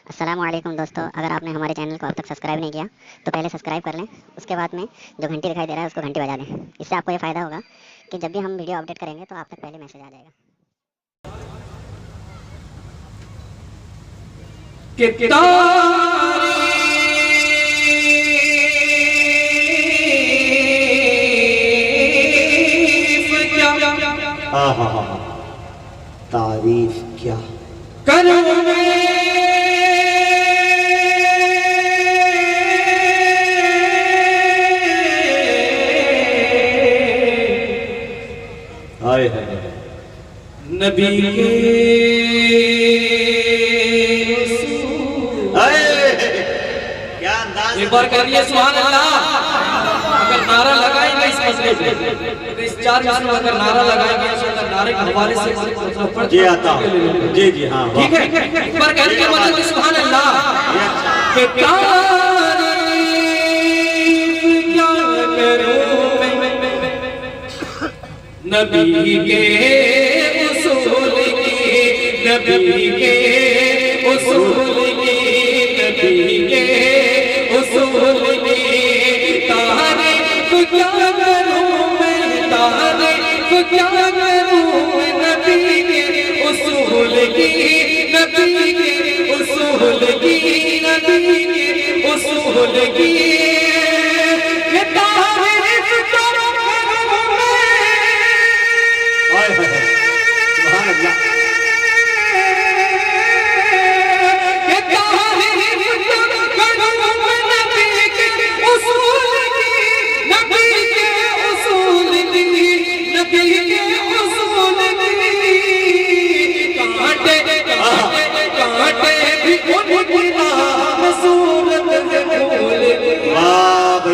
अस्सलाम वालेकुम दोस्तों, अगर आपने हमारे चैनल को अब तक सब्सक्राइब नहीं किया तो पहले सब्सक्राइब कर लें। उसके बाद में जो घंटी दिखाई दे रहा है उसको घंटी बजा दें। इससे आपको ये फ़ायदा होगा कि जब भी हम वीडियो अपडेट करेंगे तो आप तक पहले मैसेज आ जाएगा। तारीफ क्या करूं हाय नबी के क्या अंदाज। एक बार करिए सुभान अल्लाह। अगर नारा लगाएंगे इस मसले पे, तो इस 4 मिनट में अगर नारा लगाएंगे इंशाअल्लाह नारे के हवाले से जी आता हूं। जी जी हाँ ठीक है। एक बार करिए मतलब कि सुभान अल्लाह। कि तारीफ क्या करूं मैं नबी के उसूल की, नबी के उसूल की, नबी के उसूल की तारीफ क्या करूं मैं, तारीफ क्या करूं मैं नबी के उसूल की, नबी के उसूल की, नबी के उसूल की ये तारीफ करूं मैं। सुभान अल्लाह।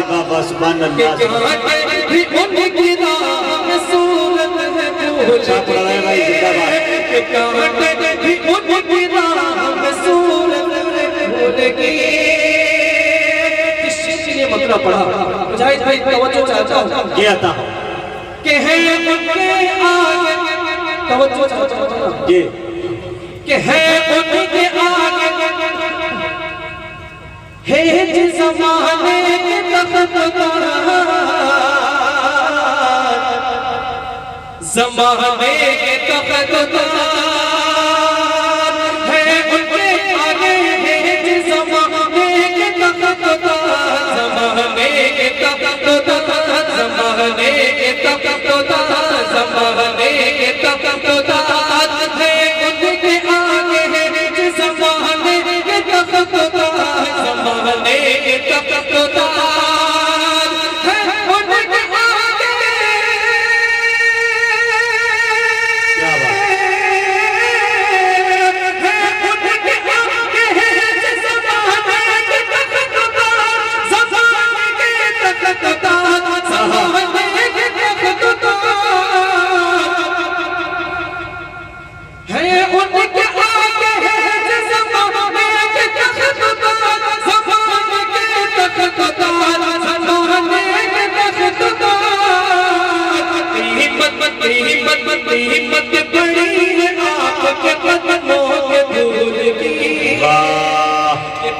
बाबा सुभान अल्लाह। भाई जिंदाबाद। मतलब पढ़ा मुजाहिद भाई तवज्जो चाहता हूं ये आता हूं कि है उनके आगे, तवज्जो चाहता हूं जी कि है उनके आगे है जिस ज़माने के तख्तदार, ज़माने के तख्तदार है उनके आगे है जिस ज़माने के तख्तदार, ज़माने के तख्तदार, ज़माने के तख्तदार, ज़माने के तख्तदार है उनके आगे है जिस ज़माने के तख्तदार, ज़माने के तख्तदार है उनके आगे। क्या बात।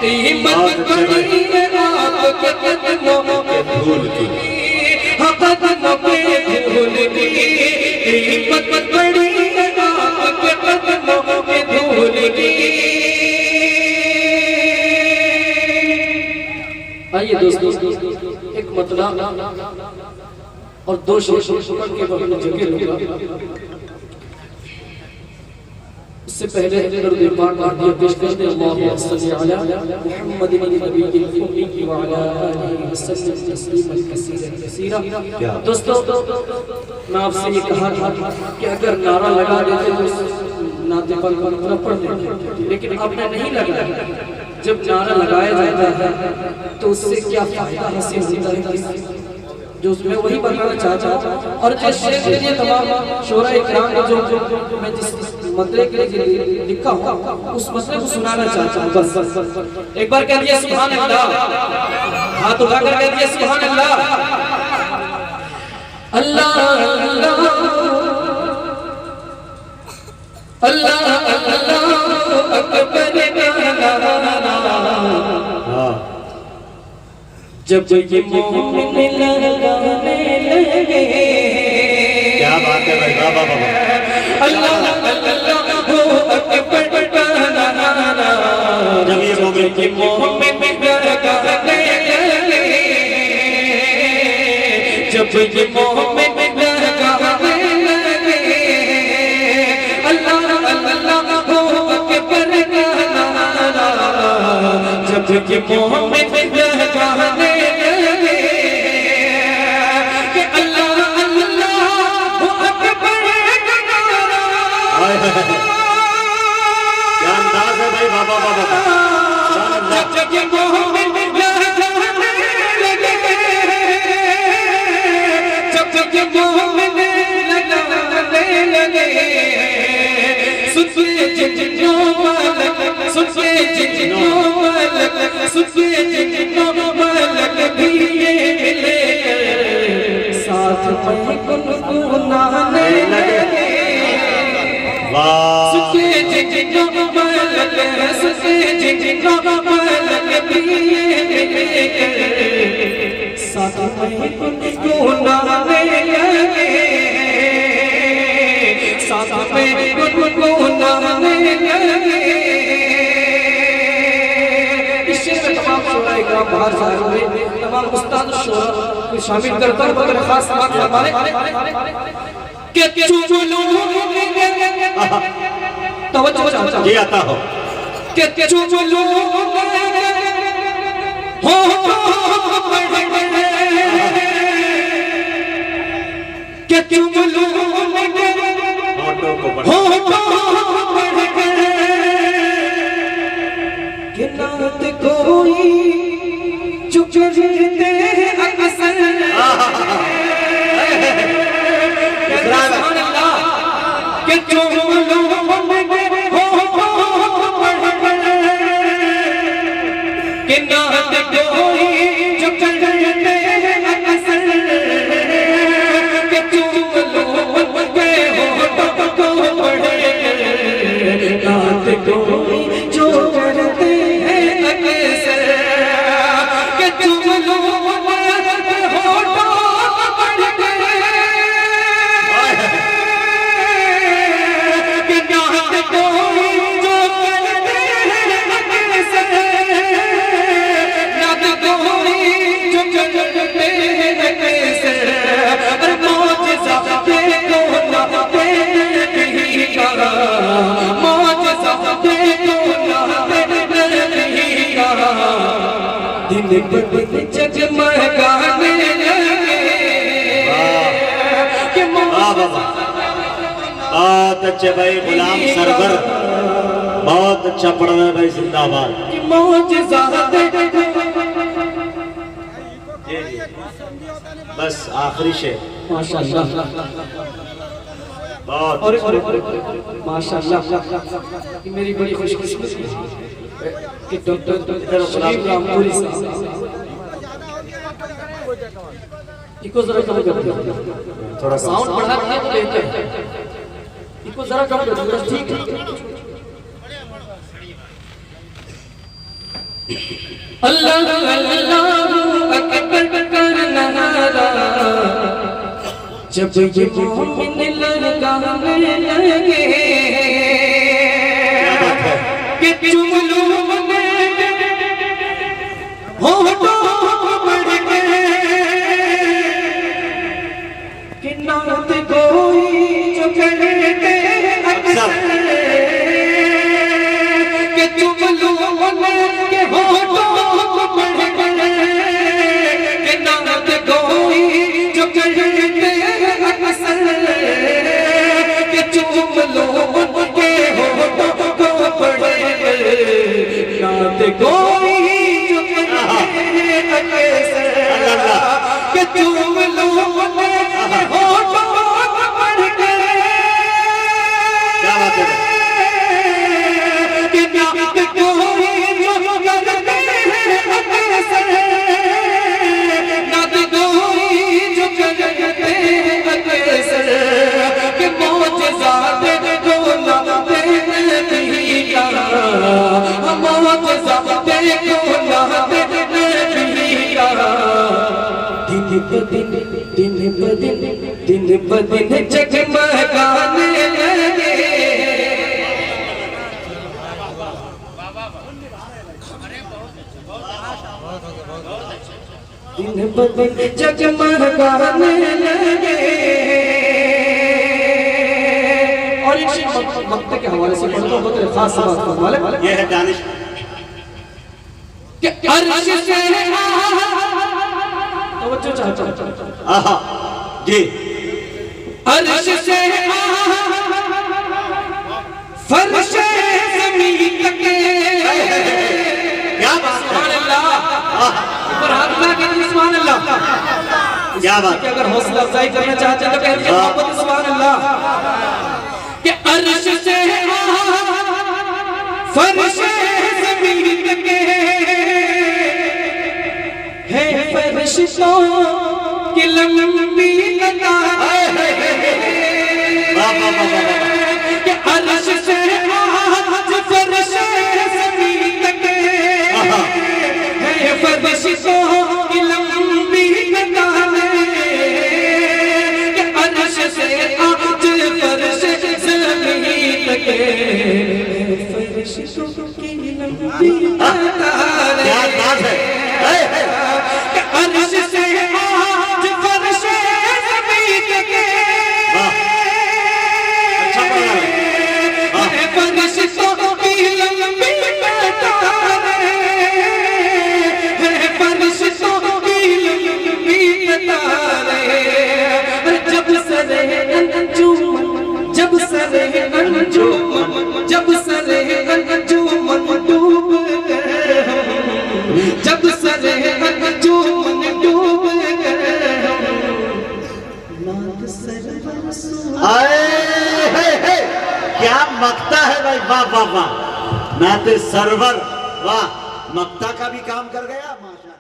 हिम्मत बड़ी है आपके कदमों के धूल की, हिम्मत बड़ी है आपके कदमों के धूल की, कदमों के धूल की, हिम्मत बड़ी है आपके कदमों के धूल की। आइए दोस्तों एक मतलब और 2 शेर पढ़ के अपनी जगह लूंगा। उससे पहले दरूद पाक दिया पेश करते हैं अल्लाहुम्मा सल्ली अला मुहम्मदिन नबीयिल उम्मी व अला आलिहि वसल्लम तस्लीमन कसीरा। दोस्तों मैं आपसे ये कहा था कि अगर नारा लगा देते तो नाते पाक का मतलब पढ़ देते, लेकिन आपने नहीं लगाया। जब नारा लगाया जाता है तो उससे क्या फायदा हासिल होता है जो उसमें वही बताना चाहता हूं। और जिस शेर के लिए तमाम शोरा इकराम ने जो मैं जिस मसले के लिए लिखा हूं उस मसले को सुनाना चाहता हूं। बस एक बार कह दिया सुभान अल्लाह, हाथ उठाकर कह दिया सुभान अल्लाह। अल्लाह अल्लाह अल्लाह अल्लाह अकबर का नारा जब ये मोमिन लगाने लगे, क्या बात है भाई, वाह वाह वाह। अल्लाह अल्लाहू अकबर का नारा, जब ये मोमिन लगाने लगे, जब ये मोमिन लगाने लगे, अल्लाह अल्लाहू अकबर का नारा, जब ये मोमिन लगाने लगे कि अल्लाह अल्लाहू अकबर का नारा। क्या अंदाज है भाई, वाह वाह वाह वाह। जब ये मोमिन लगाने लगे, जब ये मोमिन लगाने लगे, सुन जिन्नो मलक, सुन जिन्नो मलक, सुन जिन्नो मलक भी ये मिले, साथ में गुनगुनाने लगे। वाह सुन जिन्नो मलक, सुन जिन्नो मलक भी ये मिले, साथ में गुनगुनाने लगे, साथ में गुनगुनाने लगे। इस शेर में तमाम शोराए का बाहर जाहिर हुए, तमाम उस्ताद शोरा को शामिल करता हूं, मगर खास बात हमारे के चुलू तवज्जो चाहता हूं ये आता हो के चुलू हो के चुलू ऑटो को बढ़ हो कि नात कोई चुप रहते अक्सर, कि चुलू कि नात कोई चुप रहते अक्सर, कि चुलू के होठों को पढ़े, नात कोई जो करते हैं अक्सर, कि चुलू के होठों को पढ़े, कि नात कोई जो करते हैं अक्सर, नात कोई जो करते हैं अक्सर, और मौजज़ा देखो ना नहीं कहा, मौजज़ा देखो ना नहीं कहा, दिन पर दिन जगमगाने लगे कि वाह वाह वाह। बहुत अच्छे भाई, गुलाम सरवर बहुत अच्छा पढ़ रहे हैं भाई, जिंदाबाद। मौजज़ा देखो। जी जी बस आखिरी शेर माशाअल्लाह बहुत और माशाअल्लाह, ये मेरी बड़ी खुशकिस्मती है कि डॉक्टर शरीफ रामपुरी साहब, इको जरा कम कर दो, थोड़ा साउंड बढ़ा दिया तो बेहतर है, इको जरा कम कर दो, बस ठीक है। अल्लाह अल्लाहू अकबर का नारा, जब ये मोमिन लगाने लगे, कि चुलू होठों को बढ़ गए, कि नात कोई जो करते अक्सर, कि चुलू के होठों को बढ़ गए, कि नात कोई जो करते अक्सर, कि चुलू के होठों को बढ़ गए, नात कोई जो करते अक्सर, कि चुलू के होठों को बढ़ गए। क्या बात है कि नात कोई जो करते अक्सर, नात कोई जो करते अक्सर, कि मौजज़ा देखो ना नहीं कहा, मौजज़ा देखो ना नहीं कहा, ब दिन जगमगाने लगे। दिन ब दिन जगमगाने लगे। और एक मक्ते के हवाले से पढ़ता हूं, बहुत खास बात करने वाले। ये है दानिश कि अर्श से तवज्जो चाहता। आहा जी। अर्श से फर्श ज़मीन तक। क्या बात है, सुभान अल्लाह। ऊपर हाथ उठा के सुभान अल्लाह। क्या बात कि अगर हौसला अफजाई करना चाहते हैं तो कहिए मोहब्बत सुभान अल्लाह। कि अर्श से फर्श ज़मीन तक है फरिश्तों की लंबी कतार। कि अर्श से आज फर्श ज़मीन तक है फरिश्तों की लंबी कतार। कि अर्श से आज फर्श ज़मीन तक फरिश्तों की लंबी कतार। क्या बात है। अर्श से आज फर्श ज़मीन तक अच्छा पढ़ा है। फरिश्तों की लंबी कतार है। फरिश्तों की लंबी कतार। जब सरे अंजुम जब सरे अंजुम जब सरे अंजुम डूब जब सरे अंजुम डूब नात सरवर सु। आए है। क्या मक्ता है भाई, वाह वाह वाह। नाते सरवर, वाह। मक्ता का भी काम कर गया माशा।